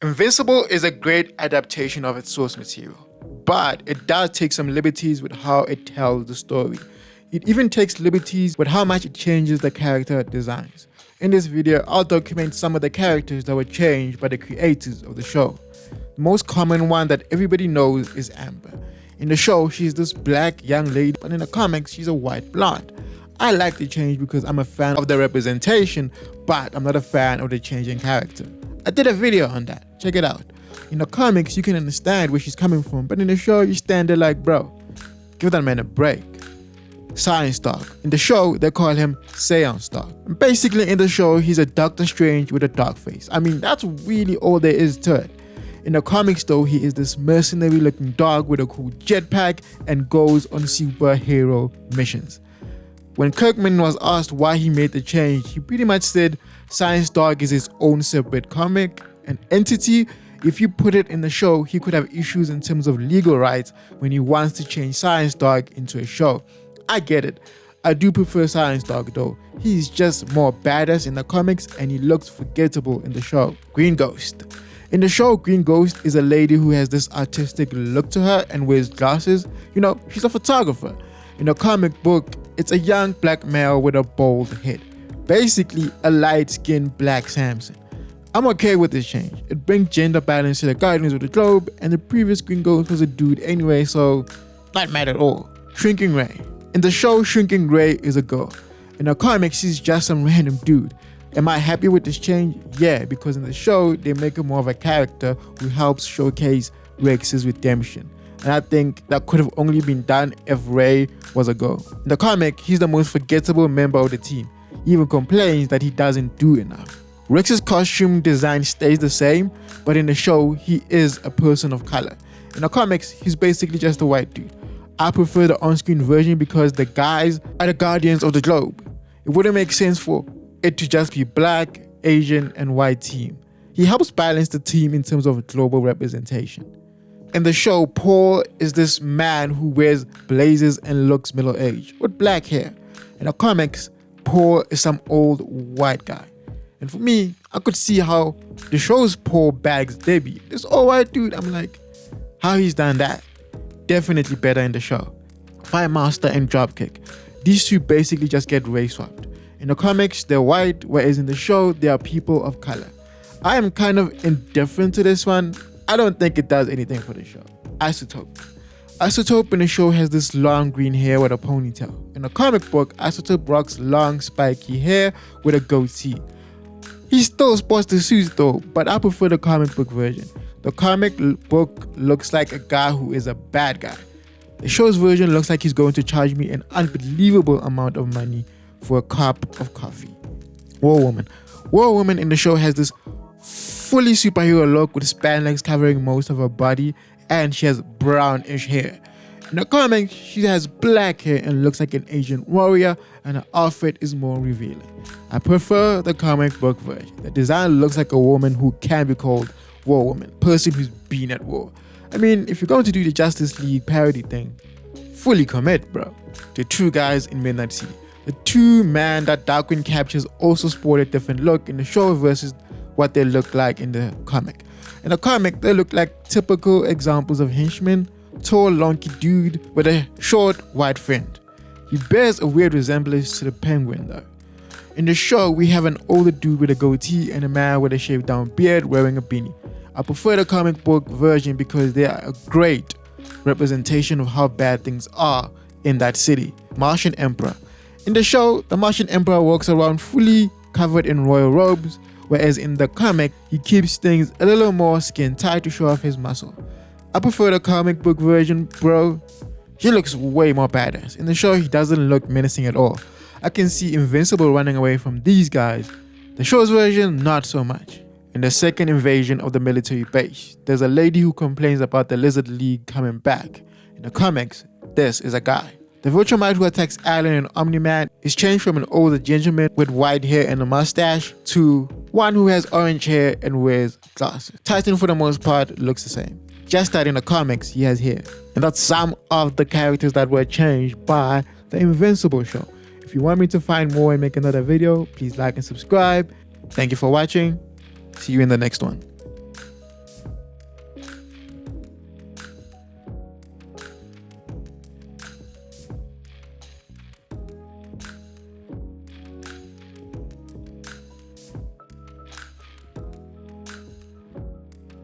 Invincible is a great adaptation of its source material, but it does take some liberties with how it tells the story. It even takes liberties with how much it changes the character designs. In this video, I'll document some of the characters that were changed by the creators of the show. The most common one that everybody knows is Amber. In the show, she's this black young lady, but in the comics, she's a white blonde. I like the change because I'm a fan of the representation, but I'm not a fan of the change in character. I did a video on that, check it out. In the comics, you can understand where she's coming from, but in the show, you stand there like, bro, give that man a break. Science Dog. In the show, they call him Seance Dog. And basically, in the show, he's a Doctor Strange with a dark face. I mean, that's really all there is to it. In the comics though, he is this mercenary looking dog with a cool jetpack and goes on superhero missions. When Kirkman was asked why he made the change, he pretty much said Science Dog is his own separate comic, an entity. If you put it in the show, he could have issues in terms of legal rights when he wants to change Science Dog into a show. I get it. I do prefer Science Dog though. He's just more badass in the comics and he looks forgettable in the show. Green Ghost. In the show, Green Ghost is a lady who has this artistic look to her and wears glasses. You know, she's a photographer. In the comic book, it's a young black male with a bald head. Basically, a light-skinned black Samson. I'm okay with this change. It brings gender balance to the Guardians of the Globe, and the previous Green Ghost was a dude anyway, so not mad at all. Shrinking Ray. In the show, Shrinking Ray is a girl. In the comics, she's just some random dude. Am I happy with this change? Yeah, because in the show, they make her more of a character who helps showcase Rex's redemption. And I think that could have only been done if Ray was a girl. In the comic, he's the most forgettable member of the team. He even complains that he doesn't do enough. Rex's costume design stays the same, but in the show, he is a person of color. In the comics, he's basically just a white dude. I prefer the on-screen version because the guys are the Guardians of the Globe. It wouldn't make sense for it to just be black, Asian, and white team. He helps balance the team in terms of global representation. In the show, Paul is this man who wears blazers and looks middle-aged with black hair. In the comics, Paul is some old white guy. And for me, I could see how the show's Paul bags Debbie. This old white dude, I'm like, how he's done that? Definitely better in the show. Firemaster and Dropkick. These two basically just get race swapped. In the comics, they're white, whereas in the show, they are people of color. I am kind of indifferent to this one. I don't think it does anything for the show. Isotope. Isotope in the show has this long green hair with a ponytail. In the comic book, Isotope rocks long spiky hair with a goatee. He still sports the suits though, but I prefer the comic book version. The comic book looks like a guy who is a bad guy. The show's version looks like he's going to charge me an unbelievable amount of money for a cup of coffee. War Woman. War Woman in the show has this fully superhero look with spandex covering most of her body, and she has brownish hair. In the comics, she has black hair and looks like an Asian warrior, and her outfit is more revealing. I prefer the comic book version. The design looks like a woman who can be called War Woman, person who's been at war. I mean, if you're going to do the Justice League parody thing, fully commit, bro. The two guys in Midnight City. The two men that Darkwing captures also sport a different look in the show versus what they look like in the comic. In the comic, they look like typical examples of henchmen, tall, lanky dude with a short, white friend. He bears a weird resemblance to the Penguin though. In the show, we have an older dude with a goatee and a man with a shaved down beard wearing a beanie. I prefer the comic book version because they are a great representation of how bad things are in that city. Martian Emperor. In the show, the Martian Emperor walks around fully covered in royal robes, whereas in the comic, he keeps things a little more skin tight to show off his muscle. I prefer the comic book version, bro. He looks way more badass. In the show, he doesn't look menacing at all. I can see Invincible running away from these guys. The show's version, not so much. In the second invasion of the military base, there's a lady who complains about the Lizard League coming back. In the comics, this is a guy. The Viltrumite who attacks Alan and Omni-Man is changed from an older gentleman with white hair and a mustache to one who has orange hair and wears glasses. Titan, for the most part, looks the same. Just that in the comics, he has hair. And that's some of the characters that were changed by the Invincible show. If you want me to find more and make another video, please like and subscribe. Thank you for watching. See you in the next one.